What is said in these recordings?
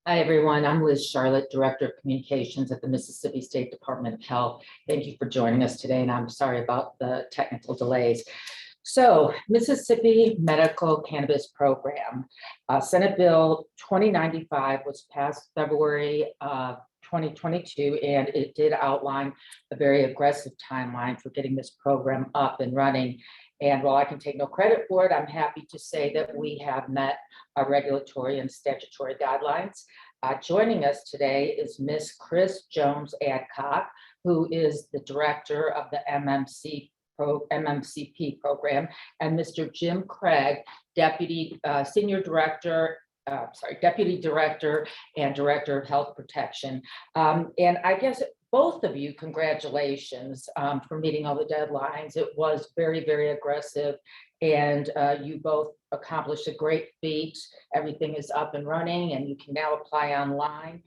Hi, everyone. I'm Liz Charlotte, Director of Communications at the Mississippi State Department of Health. Thank you for joining us today, and I'm sorry about the technical delays. So, Mississippi Medical Cannabis Program, Senate Bill 2095 was passed February 2022, and it did outline a very aggressive timeline for getting this program up and running. And while I can take no credit for it, I'm happy to say that we have met our regulatory and statutory guidelines. Joining us today is Ms. Chris Jones Adcock, who is the director of the MMCP program, and Mr. Jim Craig, deputy director and director of health protection. And I guess both of you, congratulations for meeting all the deadlines. It was very, very aggressive, and you both accomplished a great feat. Everything is up and running, and you can now apply online.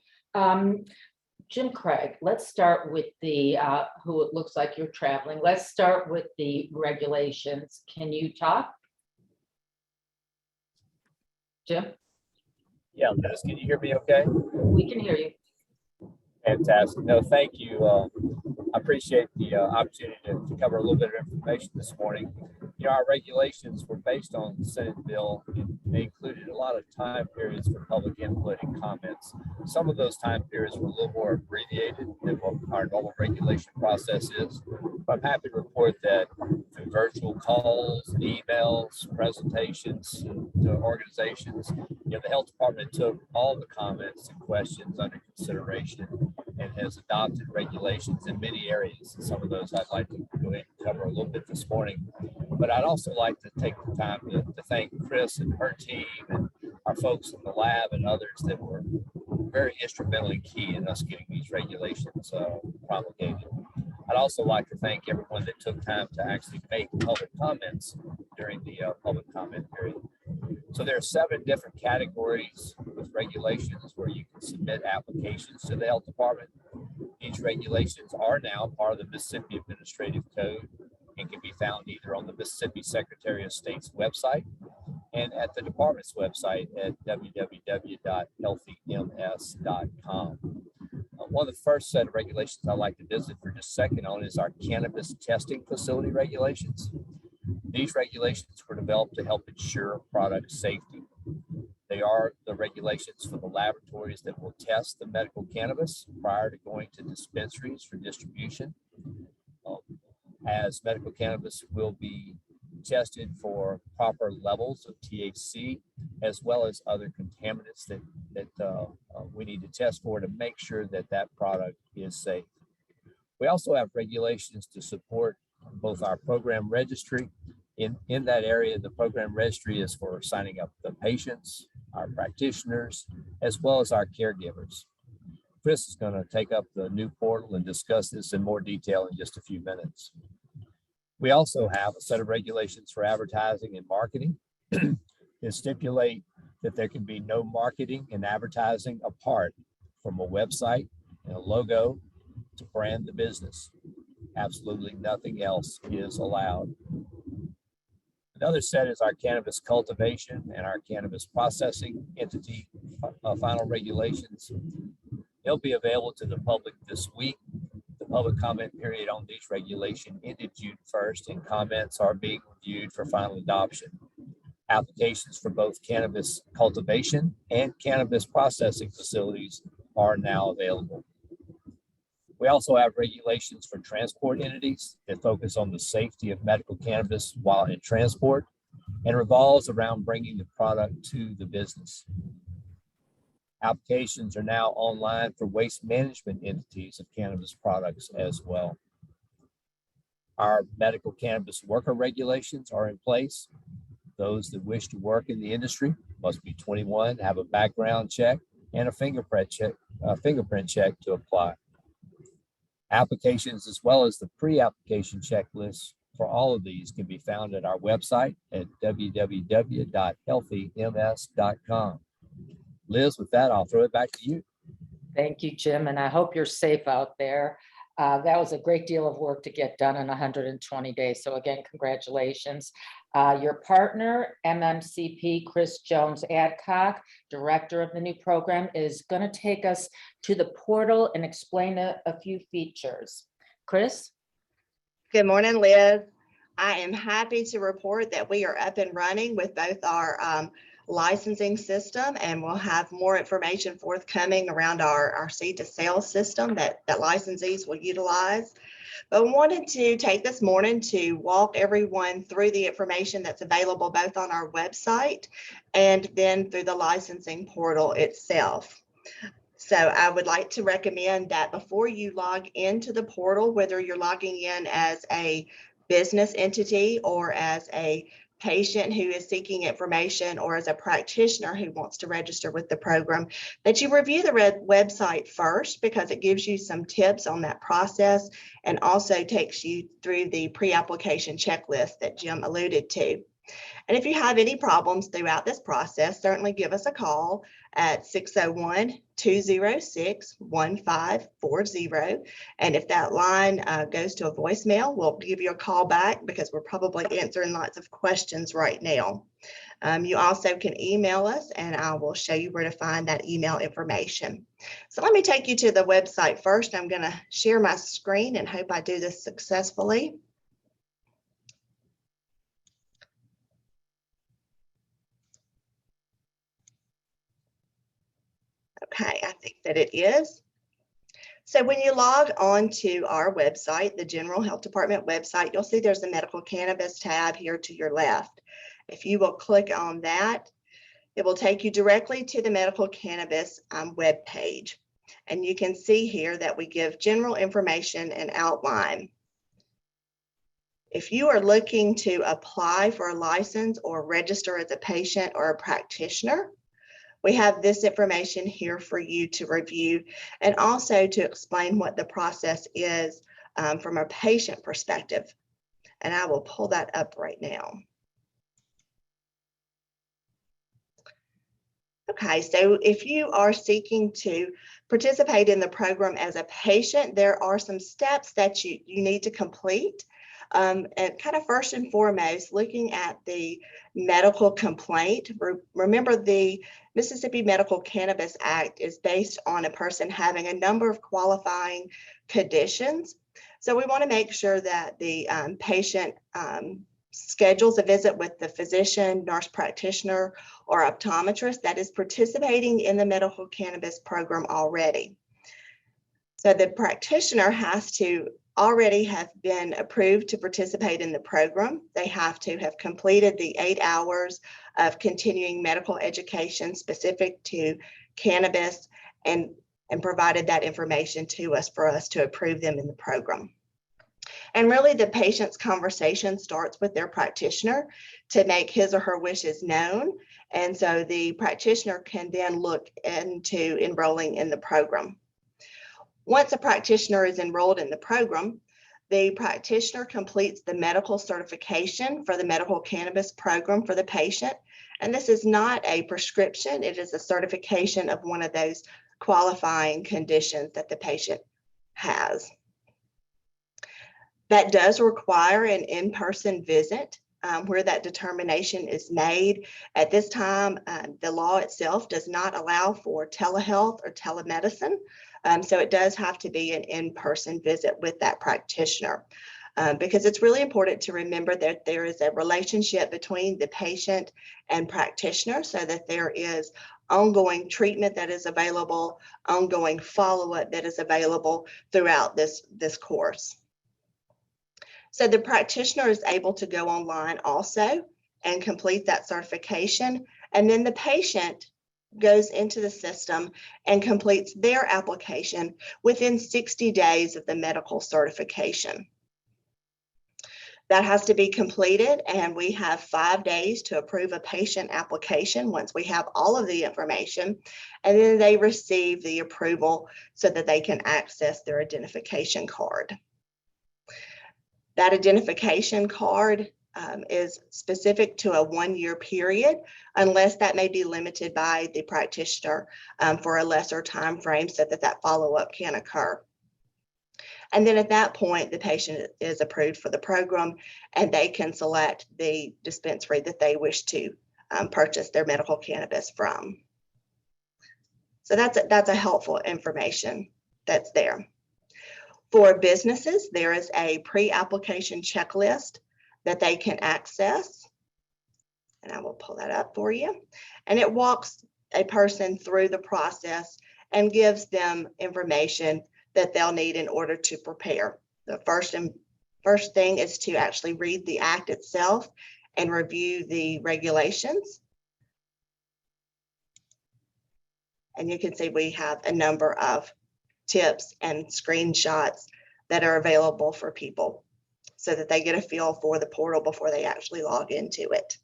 Jim Craig, let's start with the, who it looks like you're traveling. Let's start with the regulations. Can you talk? Jim? Yeah, Liz, can you hear me okay? We can hear you. Fantastic. No, thank you. I appreciate the opportunity to cover a little bit of information this morning. You know, our regulations were based on the Senate bill, and they included a lot of time periods for public input and comments. Some of those time periods were a little more abbreviated than what our normal regulation process is. But I'm happy to report that through virtual calls, emails, presentations to organizations, you know, the health department took all the comments and questions under consideration and has adopted regulations in many areas. Some of those I'd like to go ahead and cover a little bit this morning. But I'd also like to take the time to thank Chris and her team and our folks in the lab and others that were very instrumental and key in us getting these regulations promulgated. I'd also like to thank everyone that took time to actually make public comments during the public comment period. So there are 7 different categories with regulations where you can submit applications to the health department. These regulations are now part of the Mississippi Administrative Code and can be found either on the Mississippi Secretary of State's website and at the department's website at www.healthyms.com. One of the first set of regulations I'd like to visit for just a second on is our cannabis testing facility regulations. These regulations were developed to help ensure product safety. They are the regulations for the laboratories that will test the medical cannabis prior to going to dispensaries for distribution. As medical cannabis will be tested for proper levels of THC, as well as other contaminants that we need to test for to make sure that that product is safe. We also have regulations to support both our program registry. In that area, the program registry is for signing up the patients, our practitioners, as well as our caregivers. Chris is going to take up the new portal and discuss this in more detail in just a few minutes. We also have a set of regulations for advertising and marketing that stipulate that there can be no marketing and advertising apart from a website and a logo to brand the business. Absolutely nothing else is allowed. Another set is our cannabis cultivation and our cannabis processing entity final regulations. They'll be available to the public this week. The public comment period on these regulations ended June 1st, and comments are being reviewed for final adoption. Applications for both cannabis cultivation and cannabis processing facilities are now available. We also have regulations for transport entities that focus on the safety of medical cannabis while in transport and revolves around bringing the product to the business. Applications are now online for waste management entities of cannabis products as well. Our medical cannabis worker regulations are in place. Those that wish to work in the industry must be 21, have a background check, and a fingerprint check to apply. Applications as well as the pre-application checklist for all of these can be found at our website at www.healthyms.com. Liz, with that, I'll throw it back to you. Thank you, Jim, and I hope you're safe out there. That was a great deal of work to get done in 120 days. So again, congratulations. Your partner, MMCP Chris Jones Adcock, director of the new program, is going to take us to the portal and explain a few features. Chris? Good morning, Liz. I am happy to report that we are up and running with both our licensing system, and we'll have more information forthcoming around our seed to sale system that licensees will utilize. But I wanted to take this morning to walk everyone through the information that's available both on our website and then through the licensing portal itself. So I would like to recommend that before you log into the portal, whether you're logging in as a business entity or as a patient who is seeking information or as a practitioner who wants to register with the program, that you review the website first, because it gives you some tips on that process and also takes you through the pre-application checklist that Jim alluded to. And if you have any problems throughout this process, certainly give us a call at 601-206-1540. And if that line goes to a voicemail, we'll give you a call back because we're probably answering lots of questions right now. You also can email us and I will show you where to find that email information. So let me take you to the website first. I'm going to share my screen and hope I do this successfully. Okay, I think that it is. So when you log on to our website, the General Health Department website, you'll see there's a medical cannabis tab here to your left. If you will click on that, it will take you directly to the medical cannabis web page. And you can see here that we give general information and outline. If you are looking to apply for a license or register as a patient or a practitioner, we have this information here for you to review and also to explain what the process is from a patient perspective. And I will pull that up right now. Okay, so if you are seeking to participate in the program as a patient, there are some steps that you need to complete. And kind of first and foremost, looking at the medical complaint. Remember, the Mississippi Medical Cannabis Act is based on a person having a number of qualifying conditions. So we want to make sure that the patient schedules a visit with the physician, nurse practitioner, or optometrist that is participating in the medical cannabis program already. So the practitioner has to already have been approved to participate in the program. They have to have completed the 8 hours of continuing medical education specific to cannabis and provided that information to us for us to approve them in the program. And really the patient's conversation starts with their practitioner to make his or her wishes known. And so the practitioner can then look into enrolling in the program. Once a practitioner is enrolled in the program, the practitioner completes the medical certification for the medical cannabis program for the patient. And this is not a prescription, it is a certification of one of those qualifying conditions that the patient has. That does require an in-person visit where that determination is made. At this time, the law itself does not allow for telehealth or telemedicine. So it does have to be an in-person visit with that practitioner because it's really important to remember that there is a relationship between the patient and practitioner so that there is ongoing treatment that is available, ongoing follow-up that is available throughout this course. So the practitioner is able to go online also and complete that certification. And then the patient goes into the system and completes their application within 60 days of the medical certification. That has to be completed, and we have 5 days to approve a patient application once we have all of the information, and then they receive the approval so that they can access their identification card. That identification card is specific to a 1-year period, unless that may be limited by the practitioner for a lesser time frame so that follow-up can occur. And then at that point, the patient is approved for the program and they can select the dispensary that they wish to purchase their medical cannabis from. So that's a helpful information that's there. For businesses, there is a pre-application checklist that they can access. And I will pull that up for you. And it walks a person through the process and gives them information that they'll need in order to prepare. The first thing is to actually read the act itself and review the regulations. And you can see we have a number of tips and screenshots that are available for people so that they get a feel for the portal before they actually log into it.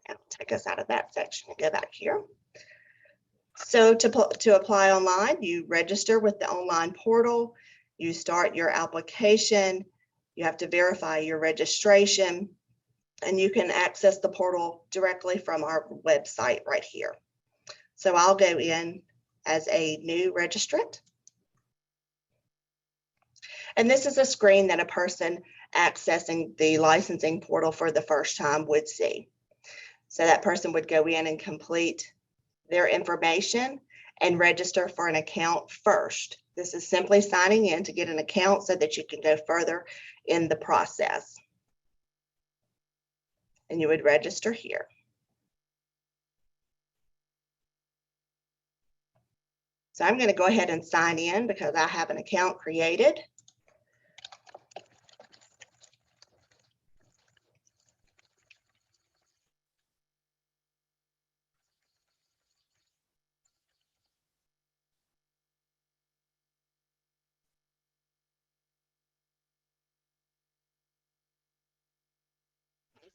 I'll take us out of that section and go back here. So to apply online, you register with the online portal, you start your application, you have to verify your registration, and you can access the portal directly from our website right here. So I'll go in as a new registrant. And this is a screen that a person accessing the licensing portal for the first time would see. So that person would go in and complete their information and register for an account first. This is simply signing in to get an account so that you can go further in the process. And you would register here. So I'm going to go ahead and sign in because I have an account created.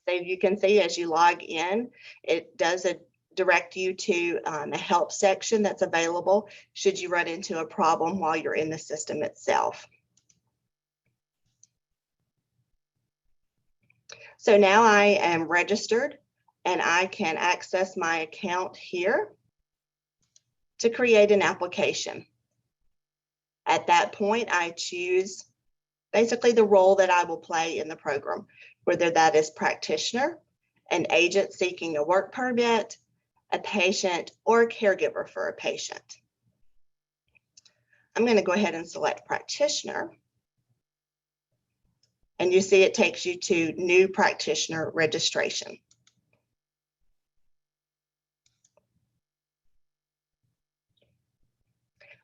So you can see as you log in, it does direct you to a help section that's available should you run into a problem while you're in the system itself. So now I am registered and I can access my account here to create an application. At that point, I choose basically the role that I will play in the program, whether that is practitioner, an agent seeking a work permit, a patient, or a caregiver for a patient. I'm going to go ahead and select practitioner. And you see it takes you to new practitioner registration.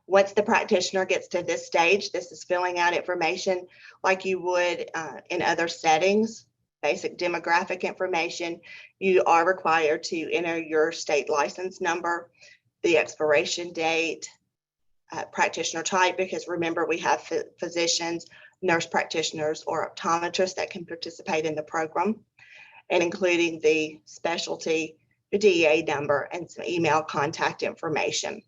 Once the practitioner gets to this stage, this is filling out information like you would in other settings, basic demographic information. You are required to enter your state license number, the expiration date, practitioner type, because remember we have physicians, nurse practitioners, or optometrists that can participate in the program, and including the specialty, the DEA number, and some email contact information.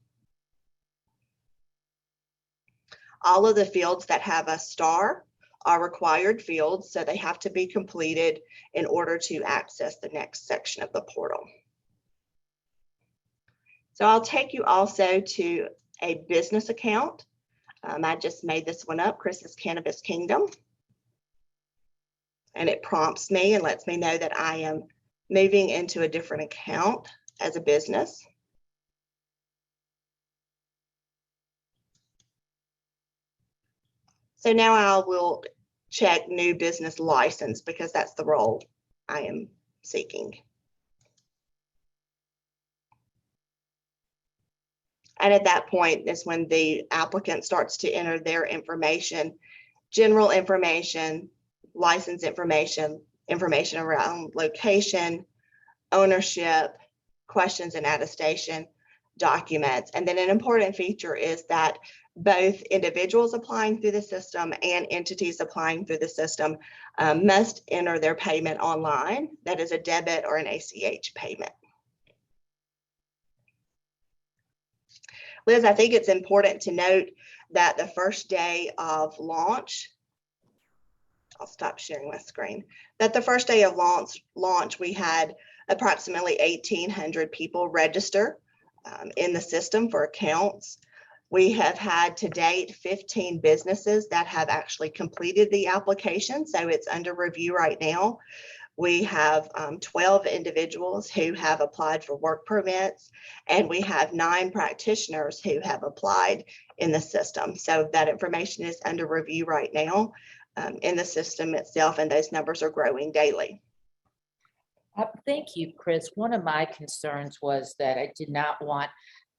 All of the fields that have a star are required fields, so they have to be completed in order to access the next section of the portal. So I'll take you also to a business account. I just made this one up, Chris's Cannabis Kingdom. And it prompts me and lets me know that I am moving into a different account as a business. So now I will check new business license because that's the role I am seeking. And at that point is when the applicant starts to enter their information, general information, license information, information around location, ownership, questions and attestation, documents. And then an important feature is that both individuals applying through the system and entities applying through the system must enter their payment online. That is a debit or an ACH payment. Liz, I think it's important to note that the first day of launch, I'll stop sharing my screen. That the first day of launch, we had approximately 1,800 people register in the system for accounts. We have had to date 15 businesses that have actually completed the application, so it's under review right now. We have 12 individuals who have applied for work permits, and we have 9 practitioners who have applied in the system. So that information is under review right now in the system itself, and those numbers are growing daily. Thank you, Chris. One of my concerns was that I did not want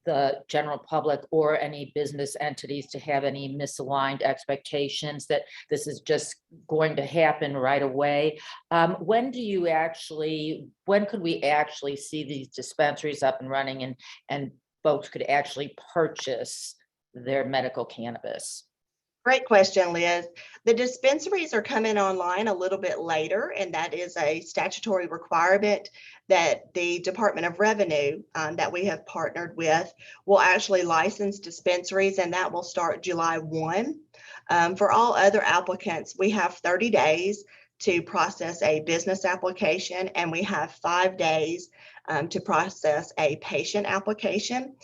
the general public or any business entities to have any misaligned expectations that this is just going to happen right away. When could we actually see these dispensaries up and running and folks could actually purchase their medical cannabis? Great question, Liz. The dispensaries are coming online a little bit later, and that is a statutory requirement that the Department of Revenue that we have partnered with will actually license dispensaries, and that will start July 1. For all other applicants, we have 30 days to process a business application, and we have 5 days to process a patient application.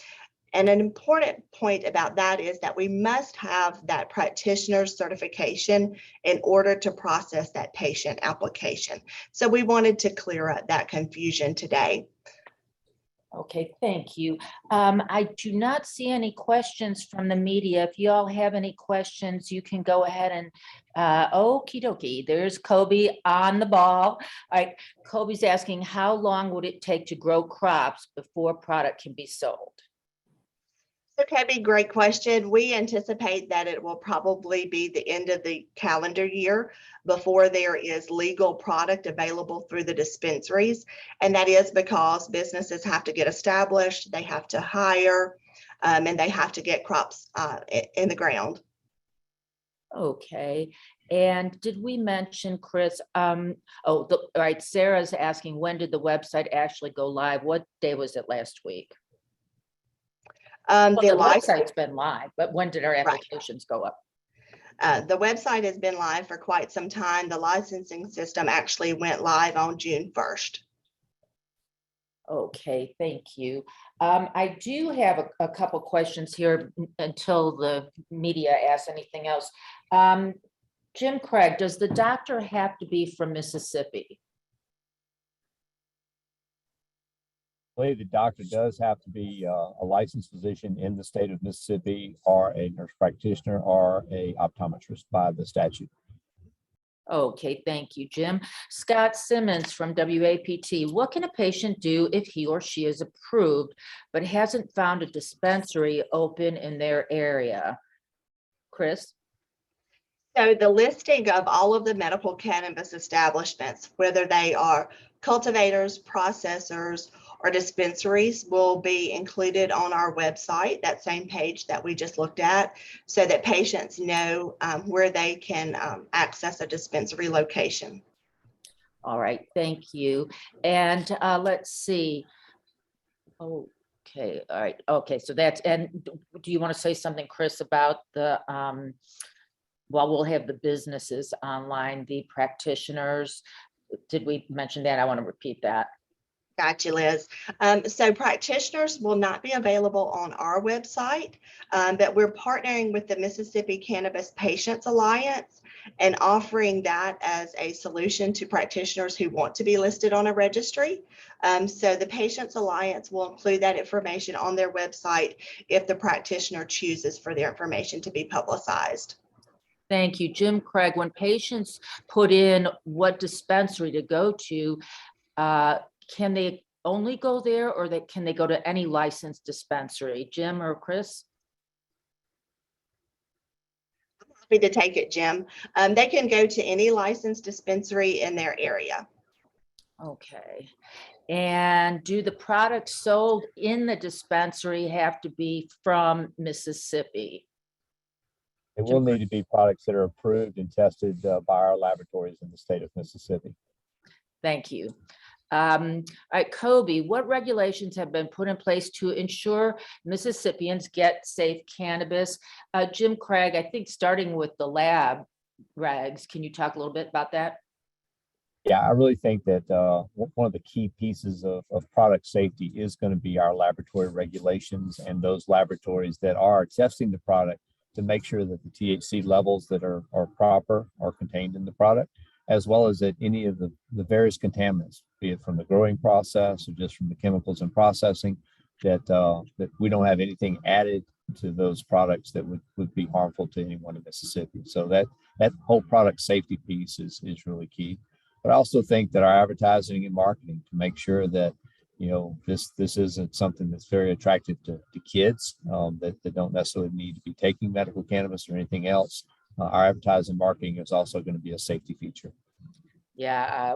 And an important point about that is that we must have that practitioner's certification in order to process that patient application. So we wanted to clear up that confusion today. Okay, thank you. I do not see any questions from the media. If you all have any questions, you can go ahead and okie dokie. There's Kobe on the ball. All right, Kobe's asking, how long would it take to grow crops before product can be sold? Okay, great question. We anticipate that it will probably be the end of the calendar year before there is legal product available through the dispensaries. And that is because businesses have to get established, they have to hire, and they have to get crops in the ground. Okay. And did we mention, Chris, all right, Sarah's asking, when did the website actually go live? What day was it last week? The website's been live, but when did our applications go up? The website has been live for quite some time. The licensing system actually went live on June 1st. Okay, thank you. I do have a couple questions here until the media asks anything else. Jim Craig, does the doctor have to be from Mississippi? The doctor does have to be a licensed physician in the state of Mississippi, or a nurse practitioner, or a optometrist by the statute. Okay, thank you, Jim. Scott Simmons from WAPT. What can a patient do if he or she is approved but hasn't found a dispensary open in their area? Chris? So the listing of all of the medical cannabis establishments, whether they are cultivators, processors, or dispensaries, will be included on our website, that same page that we just looked at, so that patients know where they can access a dispensary location. All right, thank you. And let's see. Okay, all right. Okay, so that's, and do you want to say something, Chris, about the, well, we'll have the businesses online, the practitioners. Did we mention that? I want to repeat that. Gotcha, Liz. So practitioners will not be available on our website, but we're partnering with the Mississippi Cannabis Patients Alliance and offering that as a solution to practitioners who want to be listed on a registry. So the Patients Alliance will include that information on their website if the practitioner chooses for their information to be publicized. Thank you, Jim Craig. When patients put in what dispensary to go to, can they only go there, or can they go to any licensed dispensary? Jim or Chris? I'm happy to take it, Jim. They can go to any licensed dispensary in their area. Okay. And do the products sold in the dispensary have to be from Mississippi? It will need to be products that are approved and tested by our laboratories in the state of Mississippi. Thank you. All right, Kobe, what regulations have been put in place to ensure Mississippians get safe cannabis? Jim Craig, I think starting with the lab, regs. Can you talk a little bit about that? Yeah, I really think that one of the key pieces of product safety is going to be our laboratory regulations and those laboratories that are testing the product to make sure that the THC levels that are proper are contained in the product, as well as that any of the various contaminants, be it from the growing process or just from the chemicals and processing, that we don't have anything added to those products that would be harmful to anyone in Mississippi. So that whole product safety piece is really key. But I also think that our advertising and marketing to make sure that, this isn't something that's very attractive to kids that don't necessarily need to be taking medical cannabis or anything else. Our advertising and marketing is also going to be a safety feature. Yeah,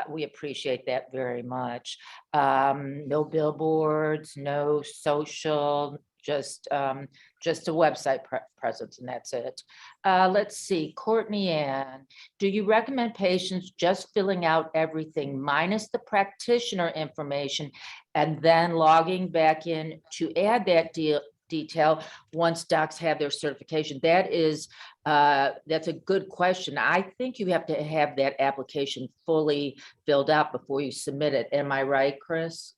we appreciate that very much. No billboards, no social, just a website presence, and that's it. Let's see, Courtney Ann, do you recommend patients just filling out everything minus the practitioner information and then logging back in to add that detail once docs have their certification? That's a good question. I think you have to have that application fully filled out before you submit it. Am I right, Chris?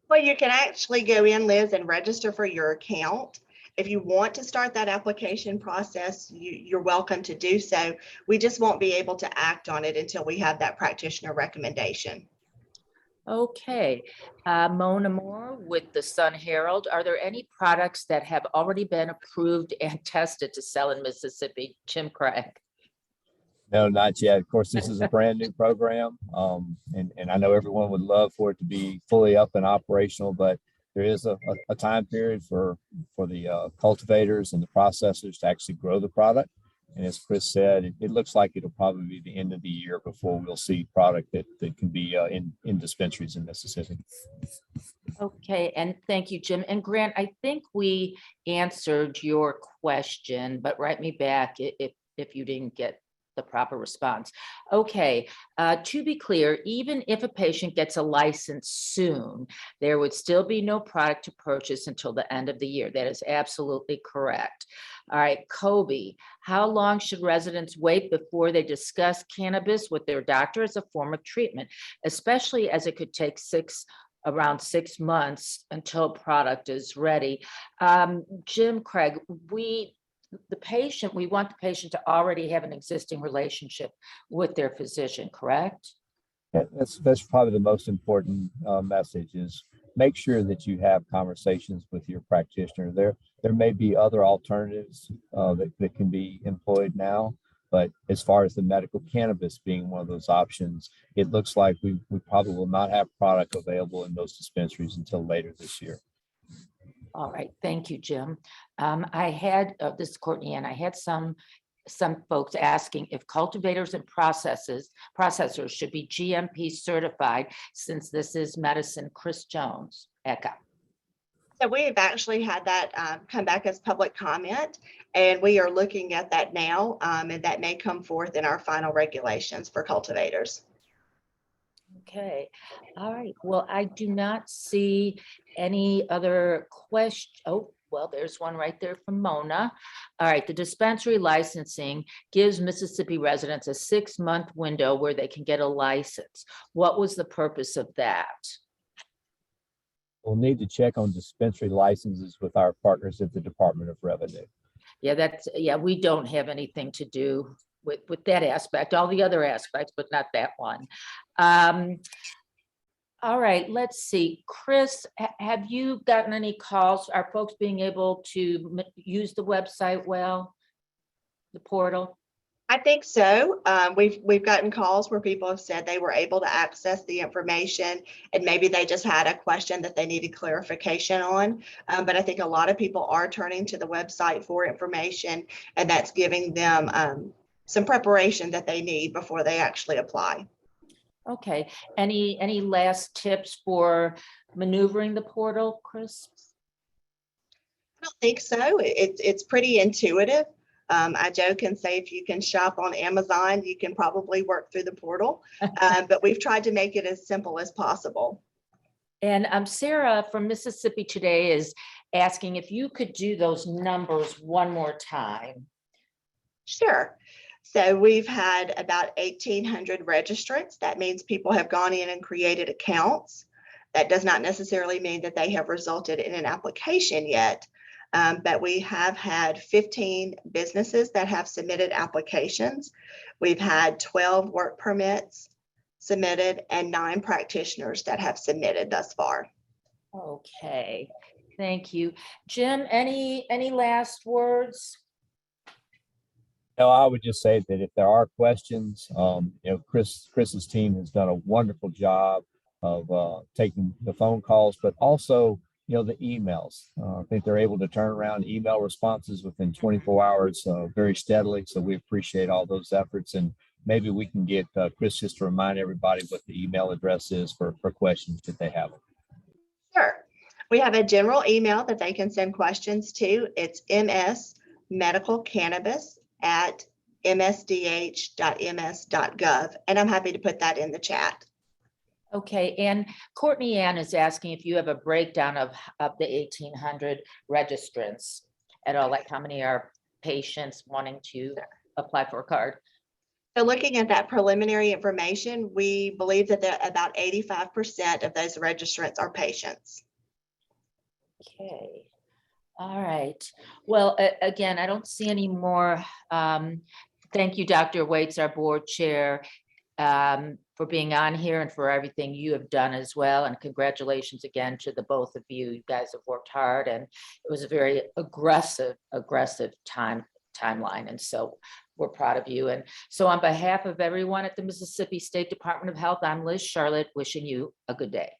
Well, you can actually go in, Liz, and register for your account. If you want to start that application process, you're welcome to do so. We just won't be able to act on it until we have that practitioner recommendation. Okay, Mona Moore with the Sun Herald. Are there any products that have already been approved and tested to sell in Mississippi? Jim Craig. No, not yet. Of course, this is a brand new program. And I know everyone would love for it to be fully up and operational, but there is a time period for the cultivators and the processors to actually grow the product. And as Chris said, it looks like it'll probably be the end of the year before we'll see product that can be in dispensaries in Mississippi. Okay, and thank you, Jim. And Grant, I think we answered your question, but write me back if you didn't get the proper response. Okay, to be clear, even if a patient gets a license soon, there would still be no product to purchase until the end of the year. That is absolutely correct. All right, Kobe, how long should residents wait before they discuss cannabis with their doctor as a form of treatment, especially as it could take around 6 months until product is ready? Jim Craig, we want the patient to already have an existing relationship with their physician, correct? Yeah, that's probably the most important message is make sure that you have conversations with your practitioner. There may be other alternatives that can be employed now, but as far as the medical cannabis being one of those options, it looks like we probably will not have product available in those dispensaries until later this year. All right, thank you, Jim. This is Courtney, and I had some folks asking if cultivators and processors should be GMP certified since this is medicine. Chris Jones, ECHA. So we have actually had that come back as public comment, and we are looking at that now, and that may come forth in our final regulations for cultivators. Okay, all right. Well, I do not see any other question. Oh, well, there's one right there from Mona. All right, the dispensary licensing gives Mississippi residents a 6-month window where they can get a license. What was the purpose of that? We'll need to check on dispensary licenses with our partners at the Department of Revenue. Yeah, we don't have anything to do with that aspect, all the other aspects, but not that one. All right, let's see. Chris, have you gotten any calls? Are folks being able to use the website well, the portal? I think so. We've gotten calls where people have said they were able to access the information and maybe they just had a question that they needed clarification on. But I think a lot of people are turning to the website for information, and that's giving them some preparation that they need before they actually apply. Okay. Any last tips for maneuvering the portal, Chris? I don't think so. It's pretty intuitive. I joke and say if you can shop on Amazon, you can probably work through the portal, but we've tried to make it as simple as possible. And Sarah from Mississippi Today is asking if you could do those numbers one more time. Sure. So we've had about 1,800 registrants. That means people have gone in and created accounts. That does not necessarily mean that they have resulted in an application yet, but we have had 15 businesses that have submitted applications. We've had 12 work permits submitted and 9 practitioners that have submitted thus far. Okay, thank you. Jim, any last words? No, I would just say that if there are questions, Chris's team has done a wonderful job of taking the phone calls, but also, the emails. I think they're able to turn around email responses within 24 hours very steadily. So we appreciate all those efforts. And maybe we can get Chris just to remind everybody what the email address is for questions that they have. Sure. We have a general email that they can send questions to. It's msmedicalcannabis@msdh.ms.gov. And I'm happy to put that in the chat. Okay, and Courtney Ann is asking if you have a breakdown of the 1,800 registrants at all, like how many are patients wanting to apply for a card? So looking at that preliminary information, we believe that about 85% of those registrants are patients. Okay, all right. Well, again, I don't see any more. Thank you, Dr. Waits, our board chair, for being on here and for everything you have done as well. And congratulations again to the both of you. You guys have worked hard, and it was a very aggressive timeline. And so we're proud of you. And so on behalf of everyone at the Mississippi State Department of Health, I'm Liz Charlotte, wishing you a good day.